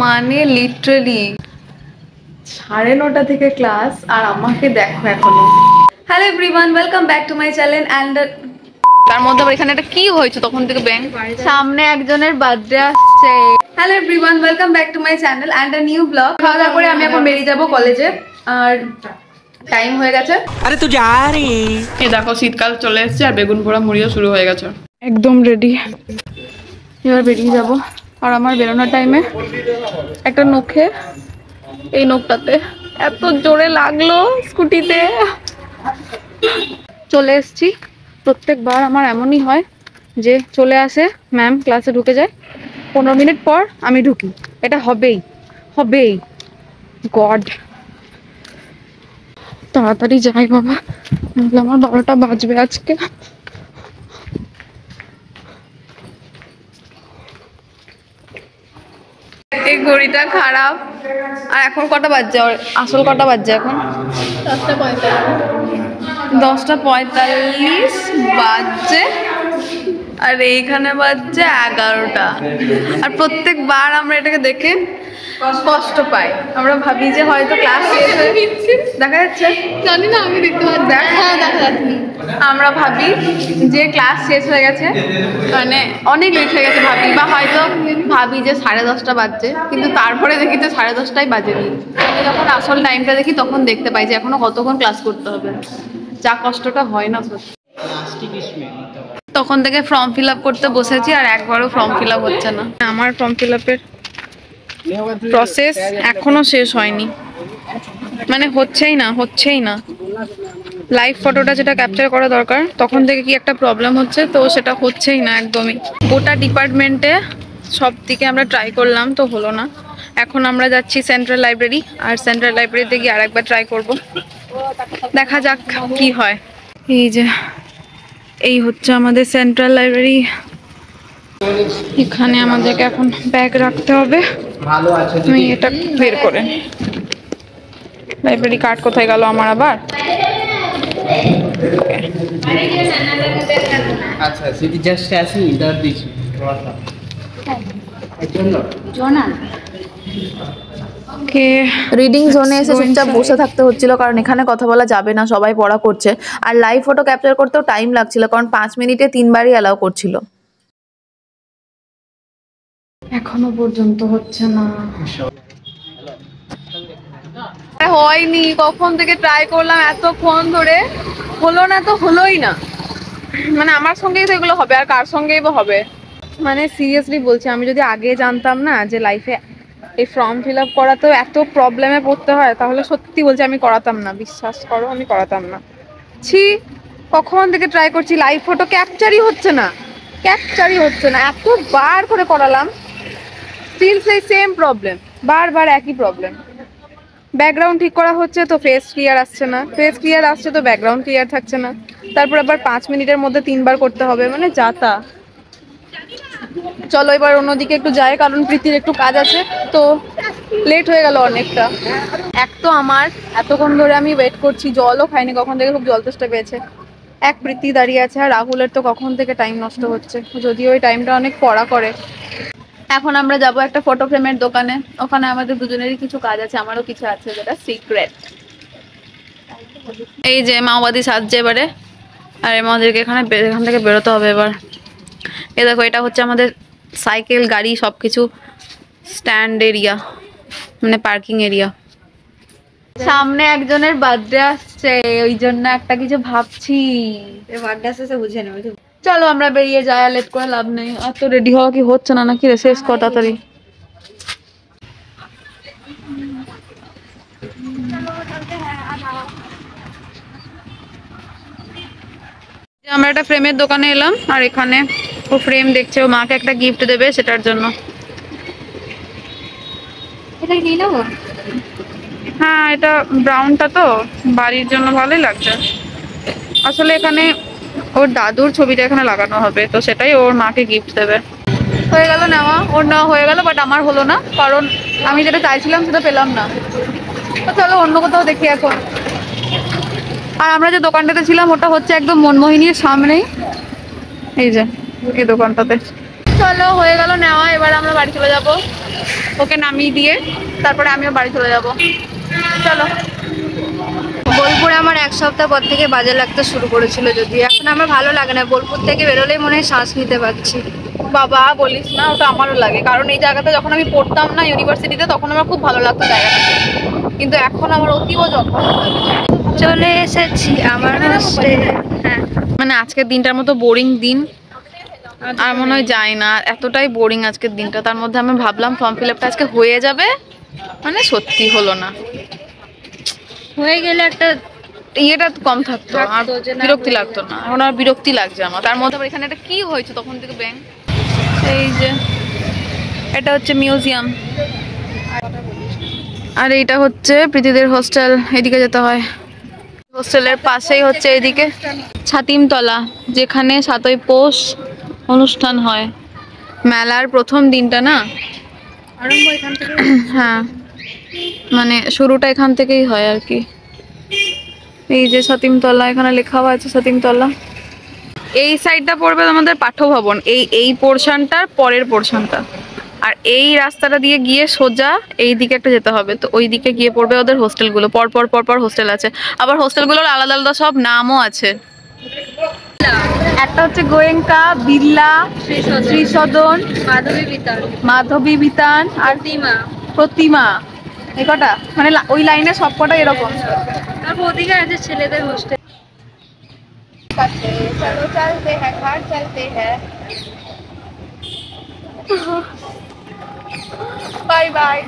মানে লিটারালি 9:30 থেকে ক্লাস আর আমাকে দেখো এখনো। Hello everyone, welcome back to my channel. And তার মধ্যে আবার এখানে একটা কি হয়েছে তখন থেকে ব্যাং সামনে একজনের বার্থডে আসছে। Hello everyone, welcome back to my channel and a new blog. খাওয়া দাওয়া করে আমি এখন বেরিয়ে যাবো কলেজে, আর টাইম হয়ে গেছে। আরে তুই যা রে। এই দেখো শীতকাল চলে এসেছে আর বেগুন পোড়া মুড়িও শুরু হয়ে গেছে। একদম রেডি, এবার বেরিয়ে যাব। আর আমার বেরোনোর টাইমে একটা নখে, এই নখটাতে এত জোরে লাগলো স্কুটিতে। চলে এসছি। প্রত্যেকবার আমার এমনই হয় যে চলে আসে ম্যাম, ক্লাসে ঢুকে যায়, 15 মিনিট পর আমি ঢুকি। এটা হবেই হবেই। গড, তাড়াতাড়ি যাই বাবা, নাহলে আমার 12টা বাজবে আজকে। এই ঘড়িটা খারাপ। আর এখন কটা বাজছে? আসল কটা বাজছে এখন? 10:45 বাজছে আর এইখানে বাজছে 11টা। আর প্রত্যেকবার আমরা এটাকে দেখে কষ্ট পাই। আমরা ভাবি যে হয়তো ক্লাস শেষ হয়ে গেছে। দেখা যাচ্ছে? জানি না, আমি দেখতে পাচ্ছি। দেখা যাচ্ছে। আমরা ভাবি যে ক্লাস শেষ হয়ে গেছে, মানে অনেক লেট হয়ে গেছে ভাবি, বা হয়তো ভাবি যে 10:30 বাজছে, কিন্তু তারপরে দেখি যে 10:30টাই বাজেনি। যখন আসল টাইমটা দেখি তখন দেখতে পাই যে এখনো কতক্ষণ ক্লাস করতে হবে। যা কষ্টটা হয় না সত্যি। তখন থেকে ফর্ম ফিল আপ করতে বসেছি আর একবারও ফর্ম ফিল আপ হচ্ছে না। আমার ফর্ম ফিল আপের প্রসেস এখনো শেষ হয়নি, মানে হচ্ছেই না। লাইভ ফটোটা যেটা ক্যাপচার করা দরকার তখন থেকে কি একটা প্রবলেম হচ্ছে, তো সেটা হচ্ছেই না একদমই। গোটা ডিপার্টমেন্টে সব দিকে আমরা ট্রাই করলাম, তো হলো না। এখন আমরা যাচ্ছি সেন্ট্রাল লাইব্রেরি, আর সেন্ট্রাল লাইব্রেরিতে গিয়ে আরেকবার ট্রাই করব। দেখা যাক কি হয়। এই হচ্ছে আমাদের সেন্ট্রাল লাইব্রেরি। এখানে আমাদেরকে এখন ব্যাগ রাখতে হবে। আমি এটা বের করে, লাইব্রেরি কার্ড কোথায় গেল আমার আবার? আচ্ছা সিটি জাস্ট আসি ইন্টার দিছি থোড়াসা জোনাল ওকে। রিডিং জোনে এসে চুপচাপ বসে থাকতে হচ্ছিল, কারণ এখানে কথা বলা যাবে না, সবাই পড়া করছে। আর লাইভ ফটো ক্যাপচার করতেও টাইম লাগছিল, কারণ 5 মিনিটে 3বারই অ্যালাউ করছিল। এখনো পর্যন্ত হচ্ছে না, হয়নি। কখন থেকে ট্রাই করলাম এতক্ষণ ধরে, হলো না তো হলোই না। মানে আমার সঙ্গেই তো এগুলো হবে, আর কার সঙ্গেই বা হবে? মানে সিরিয়াসলি বলছি, আমি যদি আগে জানতাম না যে লাইফে এই ফর্ম ফিল আপ করাতেও এত প্রবলেমে পড়তে হয়, তাহলে সত্যি বলছি আমি করাতাম না। বিশ্বাস করো, আমি করাতাম না। কখন থেকে ট্রাই করছি, লাইভ ফটো ক্যাপচারই হচ্ছে না। এতবার করে করালাম, স্টিল সেই সেম প্রবলেম, বারবার একই প্রবলেম। ব্যাকগ্রাউন্ড ঠিক করা হচ্ছে তো ফেস ক্লিয়ার আসছে না, ফেস ক্লিয়ার আসছে তো ব্যাকগ্রাউন্ড ক্লিয়ার থাকছে না। তারপর আবার 5 মিনিটের মধ্যে 3বার করতে হবে, মানে যাতা। চলো এবার অন্যদিকে একটু যাই, কারণ প্রীতির একটু কাজ আছে, তো লেট হয়ে গেল অনেকটা। এক তো আমার এতক্ষণ ধরে আমি ওয়েট করছি, জলও খাইনি, কখন থেকে খুব জল তেষ্টা পেয়েছে। এক প্রীতি দাঁড়িয়ে আছে, আর রাহুলের তো কখন থেকে টাইম নষ্ট হচ্ছে, যদিও ওই টাইমটা অনেক পড়া করে। এখন আমরা যাব একটা ফটো ফ্রেমের দোকানে, ওখানে আমাদের দুজনেরই কিছু কাজ আছে, আমারও কিছু আছে যেটা সিক্রেট। এই যে মাওবাদী সাজছে এবারে, আর আমাদেরকে এখান থেকে বেরোতে হবে এবার। এই দেখো, এটা হচ্ছে আমাদের সাইকেল, গাড়ি সবকিছু স্ট্যান্ড এরিয়া, মানে পার্কিং এরিয়া। সামনে একজনের বার্থডে আসছে, ওই জন্য একটা কিছু ভাবছি। বার্থডে আসছে বুঝে নেব। চলো আমরা বেরিয়ে যাই, লেট করে লাভ নেই। আর তো রেডি হওয়া কি হচ্ছে না নাকি? শেষ কর তাড়াতাড়ি। আমরা একটা ফ্রেমের দোকানে এলাম, আর এখানে ও ফ্রেম দেখছে, ও মাকে একটা গিফট দেবে, সেটার জন্য। এটা কি নেবো? হ্যাঁ, এটা ব্রাউনটা তো বাড়ির জন্য ভালোই লাগছে। আসলে এখানে ওর দাদুর ছবিটা এখানে লাগানো হবে, তো সেটাই ওর মাকে গিফট দেবে। হয়ে গেল নেওয়া, ওর নেওয়া হয়ে গেল, বাট আমার হলো না, কারণ আমি যেটা চাইছিলাম সেটা পেলাম না। তো চলো অন্য কোথাও দেখি এখন। আর আমরা যে দোকানটাতে ছিলাম ওটা হচ্ছে একদম মনমোহিনীর সামনেই, এই যে এই দোকানটাতে। চলো হয়ে গেল নেওয়া, এবার আমরা বাড়ি চলে যাবো। ওকে নামিয়ে দিয়ে তারপরে আমিও বাড়ি চলে যাব। চলো। বোলপুরে আমার এক সপ্তাহ পর থেকে বাজে লাগতে শুরু করেছিল, যদি এখন আমার ভালো লাগে না। বোলপুর থেকে বেরোলেই মনে হয় শ্বাস নিতে পারছি। বাবা বলিস না, ওটা আমারও লাগে, কারণ এই জায়গাতে যখন আমি পড়তাম না ইউনিভার্সিটিতে তখন আমার খুব ভালো লাগতো জায়গাটা, কিন্তু এখন আমার অতীব যখন চলে এসেছি আমার হোস্টেলে। হ্যাঁ, মানে আজকের দিনটার মতো বোরিং দিন আর মনে হয় যায় না, এতটাই বোরিং আজকের দিনটা। তার মধ্যে আমি ভাবলাম ফর্ম ফিল আপটা আজকে হয়ে যাবে, মানে সত্যি হলো না। হয়ে গেলে একটা ইয়েটা কম থাকতো আর থাকতো যে না বিরক্তি হয়ে লাগতো না, এখন আর বিরক্তি লাগছে আমার। তার মধ্যে আবার এখানে একটা কি হয়েছে তখন থেকে ব্যাংক, এই যে এটা হচ্ছে মিউজিয়াম, আর এইটা হচ্ছে প্রীতিদের হোস্টেল, এদিকে যেতে হয়। হোস্টেলের পাশেই হচ্ছে এইদিকে ছাতিমতলা, যেখানে ৭ই পৌষ অনুষ্ঠান হয়। মেলার প্রথম দিনটা না, আরম্ভ এখান থেকে। হ্যাঁ মানে শুরুটা এখান থেকেই হয় আর কি। এই যে ছাতিমতলা, এখানে লেখাও আছে ছাতিমতলা। এই সাইডটা পড়বে আমাদের পাঠ্যভবন, এই পোর্শনটার পরের পোর্শনটা, আর এই রাস্তাটা দিয়ে গিয়ে সোজা এই দিকে একটা যেতে হবে, তো ওই দিকে গিয়ে পড়বে ওদের হোস্টেলগুলো। পর হোস্টেল আছে, আবার হোস্টেলগুলোর আলাদা আলাদা সব নামও আছে। একটা হচ্ছে গোয়েঙ্কা, বিড়লা, শ্রীসদন, মাধবী বিতান আর প্রতিমা, এই কটা মানে ওই লাইনে সব কটা এরকম। তারপর ওদিকে আছে ছেলেদের হোস্টেল। চলো চলতে হ্যাঁ, ঘর চলতে হ্যাঁ, বাই বাই।